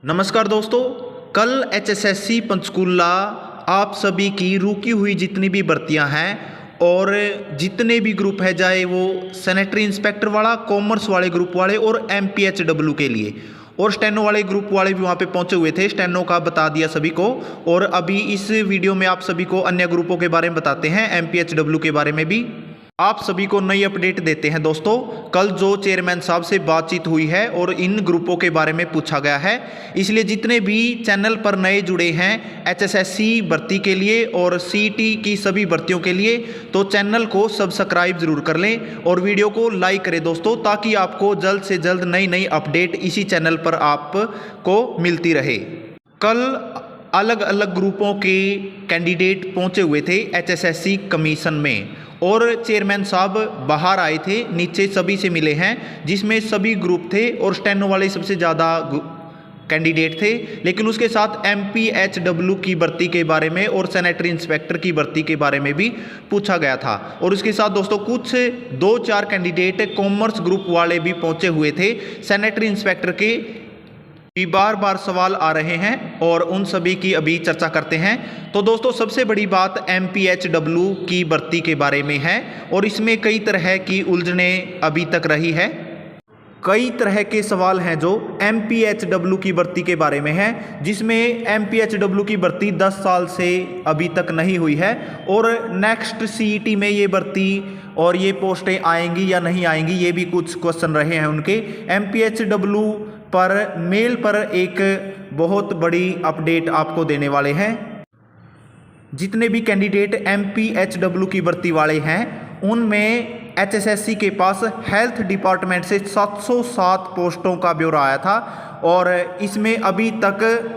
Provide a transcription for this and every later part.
नमस्कार दोस्तों, कल एचएसएससी पंचकूला आप सभी की रुकी हुई जितनी भी भर्तियां हैं और जितने भी ग्रुप है, चाहे वो सैनिटरी इंस्पेक्टर वाला, कॉमर्स वाले ग्रुप वाले और एमपीएचडब्ल्यू के लिए और स्टेनो वाले ग्रुप वाले भी वहाँ पे पहुँचे हुए थे। स्टेनो का बता दिया सभी को और अभी इस वीडियो में आप सभी को अन्य ग्रुपों के बारे में बताते हैं, एमपीएचडब्ल्यू के बारे में भी आप सभी को नई अपडेट देते हैं। दोस्तों, कल जो चेयरमैन साहब से बातचीत हुई है और इन ग्रुपों के बारे में पूछा गया है, इसलिए जितने भी चैनल पर नए जुड़े हैं एचएसएससी भर्ती के लिए और सीटी की सभी भर्तियों के लिए, तो चैनल को सब्सक्राइब जरूर कर लें और वीडियो को लाइक करें दोस्तों, ताकि आपको जल्द से जल्द नई नई अपडेट इसी चैनल पर आपको मिलती रहे। कल अलग अलग ग्रुपों के कैंडिडेट पहुंचे हुए थे एचएसएससी कमीशन में और चेयरमैन साहब बाहर आए थे, नीचे सभी से मिले हैं, जिसमें सभी ग्रुप थे और स्टेनो वाले सबसे ज़्यादा कैंडिडेट थे। लेकिन उसके साथ एमपीएचडब्ल्यू की भर्ती के बारे में और सैनिटरी इंस्पेक्टर की भर्ती के बारे में भी पूछा गया था। और उसके साथ दोस्तों कुछ 2-4 कैंडिडेट कॉमर्स ग्रुप वाले भी पहुंचे हुए थे। सैनिटरी इंस्पेक्टर के भी बार बार सवाल आ रहे हैं और उन सभी की अभी चर्चा करते हैं। तो दोस्तों, सबसे बड़ी बात एमपीएचडब्ल्यू की भर्ती के बारे में है और इसमें कई तरह की उलझनें अभी तक रही है। कई तरह के सवाल हैं जो एमपीएचडब्ल्यू की भर्ती के बारे में है, जिसमें एमपीएचडब्ल्यू की भर्ती 10 साल से अभी तक नहीं हुई है और नेक्स्ट सीईटी में ये भर्ती और ये पोस्टें आएंगी या नहीं आएंगी, ये भी कुछ क्वेश्चन रहे हैं उनके। एमपीएचडब्ल्यू पर मेल पर एक बहुत बड़ी अपडेट आपको देने वाले हैं। जितने भी कैंडिडेट एमपीएचडब्ल्यू की भर्ती वाले हैं उनमें एचएसएससी के पास हेल्थ डिपार्टमेंट से 707 पोस्टों का ब्यौरा आया था और इसमें अभी तक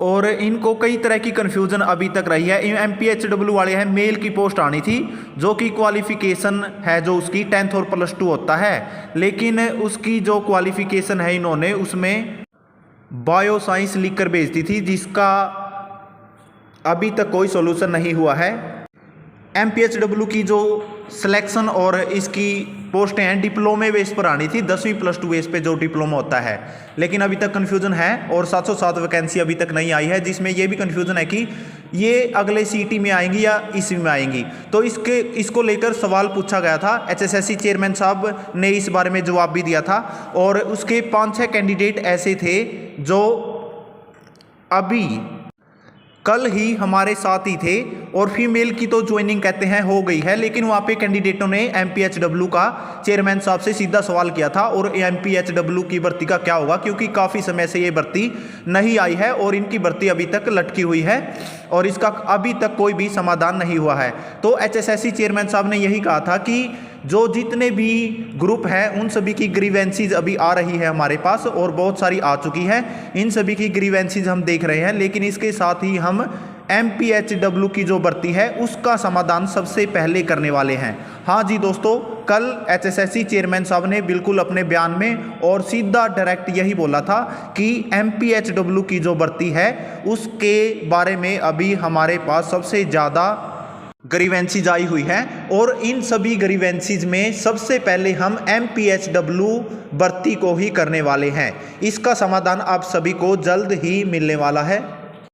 और इनको कई तरह की कन्फ्यूज़न अभी तक रही है। एमपीएचडब्ल्यू वाले हैं, मेल की पोस्ट आनी थी जो कि क्वालिफ़िकेशन है जो उसकी 10th और +2 होता है, लेकिन उसकी जो क्वालिफ़िकेशन है इन्होंने उसमें बायो साइंस लिख कर भेज दी थी, जिसका अभी तक कोई सोल्यूशन नहीं हुआ है। एमपीएचडब्ल्यू की जो सिलेक्शन और इसकी पोस्टें हैं डिप्लोमे बेस पर आनी थी, 10वीं +2 बेस पे जो डिप्लोमा होता है, लेकिन अभी तक कन्फ्यूज़न है और 707 वैकेंसी अभी तक नहीं आई है, जिसमें ये भी कन्फ्यूज़न है कि ये अगले सीटी में आएंगी या इसी में आएंगी। तो इसको लेकर सवाल पूछा गया था। एचएसएससी चेयरमैन साहब ने इस बारे में जवाब भी दिया था और उसके 5-6 कैंडिडेट ऐसे थे जो अभी कल ही हमारे साथ ही थे और फीमेल की तो ज्वाइनिंग कहते हैं हो गई है, लेकिन वहाँ पे कैंडिडेटों ने एमपीएचडब्ल्यू का चेयरमैन साहब से सीधा सवाल किया था और एमपीएचडब्ल्यू की भर्ती का क्या होगा, क्योंकि काफ़ी समय से ये भर्ती नहीं आई है और इनकी भर्ती अभी तक लटकी हुई है और इसका अभी तक कोई भी समाधान नहीं हुआ है। तो एचएसएससी चेयरमैन साहब ने यही कहा था कि जो जितने भी ग्रुप हैं उन सभी की ग्रीवेंसीज अभी आ रही है हमारे पास और बहुत सारी आ चुकी है, इन सभी की ग्रीवेंसीज हम देख रहे हैं, लेकिन इसके साथ ही हम एमपीएचडब्ल्यू की जो भर्ती है उसका समाधान सबसे पहले करने वाले हैं। हाँ जी दोस्तों, कल एचएसएससी चेयरमैन साहब ने बिल्कुल अपने बयान में और सीधा डायरेक्ट यही बोला था कि एमपीएचडब्ल्यू की जो भर्ती है उसके बारे में अभी हमारे पास सबसे ज़्यादा ग्रीवेंसीज आई हुई है और इन सभी ग्रीवेंसीज में सबसे पहले हम एमपीएचडब्ल्यू भर्ती को ही करने वाले हैं। इसका समाधान आप सभी को जल्द ही मिलने वाला है।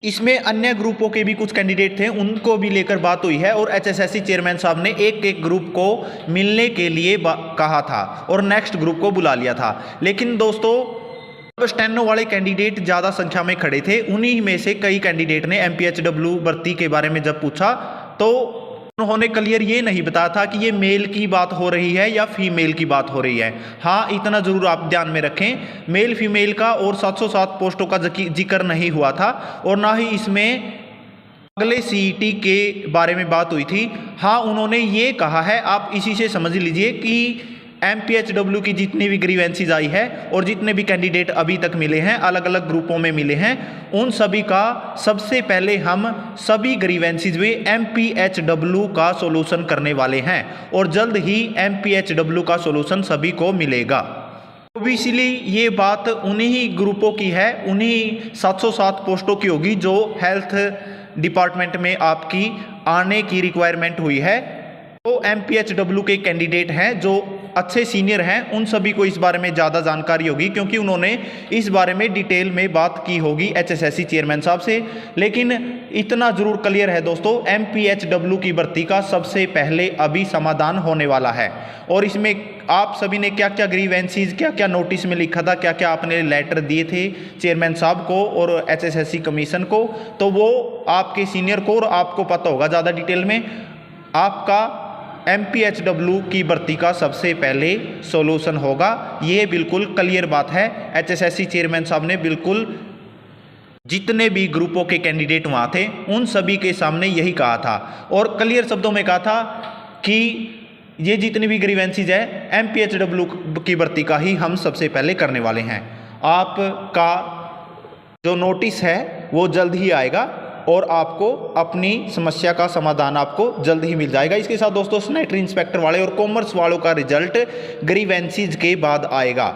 इसमें अन्य ग्रुपों के भी कुछ कैंडिडेट थे, उनको भी लेकर बात हुई है और एचएसएससी चेयरमैन साहब ने एक ग्रुप को मिलने के लिए कहा था और नेक्स्ट ग्रुप को बुला लिया था। लेकिन दोस्तों, स्टेनो वाले कैंडिडेट ज़्यादा संख्या में खड़े थे, उन्हीं में से कई कैंडिडेट ने एमपीएचडब्ल्यू भर्ती के बारे में जब पूछा तो उन्होंने क्लियर ये नहीं बताया था कि ये मेल की बात हो रही है या फीमेल की बात हो रही है। हाँ, इतना ज़रूर आप ध्यान में रखें, मेल फीमेल का और 707 पोस्टों का जिक्र नहीं हुआ था और ना ही इसमें अगले सीईटी के बारे में बात हुई थी। हाँ, उन्होंने ये कहा है, आप इसी से समझ लीजिए कि एमपीएचडब्ल्यू की जितनी भी ग्रीवेंसीज आई है और जितने भी कैंडिडेट अभी तक मिले हैं, अलग अलग ग्रुपों में मिले हैं, उन सभी का सबसे पहले हम सभी ग्रीवेंसीज में एमपीएचडब्ल्यू का सॉल्यूशन करने वाले हैं और जल्द ही एमपीएचडब्ल्यू का सॉल्यूशन सभी को मिलेगा। ऑब्वियसली ये बात उन्हीं ग्रुपों की है, उन्हीं 707 पोस्टों की होगी जो हेल्थ डिपार्टमेंट में आपकी आने की रिक्वायरमेंट हुई है। तो एमपीएचडब्ल्यू के कैंडिडेट हैं जो अच्छे सीनियर हैं उन सभी को इस बारे में ज़्यादा जानकारी होगी, क्योंकि उन्होंने इस बारे में डिटेल में बात की होगी HSSC चेयरमैन साहब से। लेकिन इतना ज़रूर क्लियर है दोस्तों, MPHW की भर्ती का सबसे पहले अभी समाधान होने वाला है। और इसमें आप सभी ने क्या क्या ग्रीवेंसीज, क्या क्या नोटिस में लिखा था, क्या क्या आपने लेटर दिए थे चेयरमैन साहब को और HSSC कमीशन को, तो वो आपके सीनियर को और आपको पता होगा ज़्यादा डिटेल में। आपका MPHW की भर्ती का सबसे पहले सॉल्यूशन होगा, ये बिल्कुल क्लियर बात है। HSSC चेयरमैन साहब ने बिल्कुल जितने भी ग्रुपों के कैंडिडेट वहाँ थे उन सभी के सामने यही कहा था और क्लियर शब्दों में कहा था कि ये जितनी भी ग्रीवेंसीज है MPHW की भर्ती का ही हम सबसे पहले करने वाले हैं। आपका जो नोटिस है वो जल्द ही आएगा और आपको अपनी समस्या का समाधान आपको जल्द ही मिल जाएगा। इसके साथ दोस्तों सैनिटरी इंस्पेक्टर वाले और कॉमर्स वालों का रिजल्ट ग्रीवेंसीज के बाद आएगा।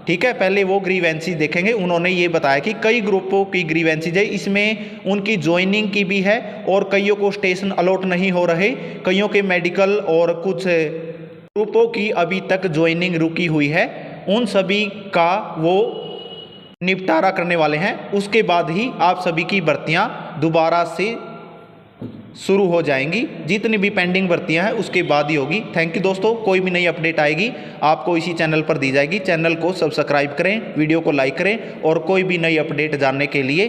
ठीक है, पहले वो ग्रीवेंसीज देखेंगे। उन्होंने ये बताया कि कई ग्रुपों की ग्रीवेंसीज है, इसमें उनकी ज्वाइनिंग की भी है और कईयों को स्टेशन अलॉट नहीं हो रहे, कईयों के मेडिकल और कुछ ग्रुपों की अभी तक ज्वाइनिंग रुकी हुई है। उन सभी का वो निपटारा करने वाले हैं। उसके बाद ही आप सभी की भर्तियां दोबारा से शुरू हो जाएंगी। जितनी भी पेंडिंग भर्तियां हैं उसके बाद ही होगी। थैंक यू दोस्तों, कोई भी नई अपडेट आएगी आपको इसी चैनल पर दी जाएगी। चैनल को सब्सक्राइब करें, वीडियो को लाइक करें और कोई भी नई अपडेट जानने के लिए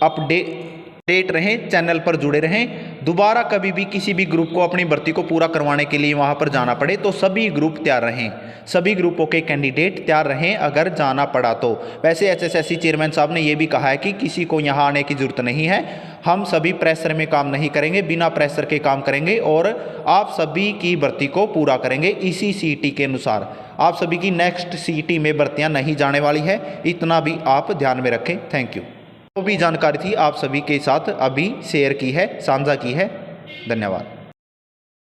अपडेट रहें, चैनल पर जुड़े रहें। दोबारा कभी भी किसी भी ग्रुप को अपनी भर्ती को पूरा करवाने के लिए वहां पर जाना पड़े तो सभी ग्रुप तैयार रहें, सभी ग्रुपों के कैंडिडेट तैयार रहें अगर जाना पड़ा तो। वैसे HSSC चेयरमैन साहब ने यह भी कहा है कि किसी को यहाँ आने की ज़रूरत नहीं है, हम सभी प्रेशर में काम नहीं करेंगे, बिना प्रेशर के काम करेंगे और आप सभी की भर्ती को पूरा करेंगे इसी CET के अनुसार। आप सभी की नेक्स्ट CET में भर्तियाँ नहीं जाने वाली है, इतना भी आप ध्यान में रखें। Thank you. जो भी जानकारी थी आप सभी के साथ अभी शेयर की है, साझा की है। धन्यवाद।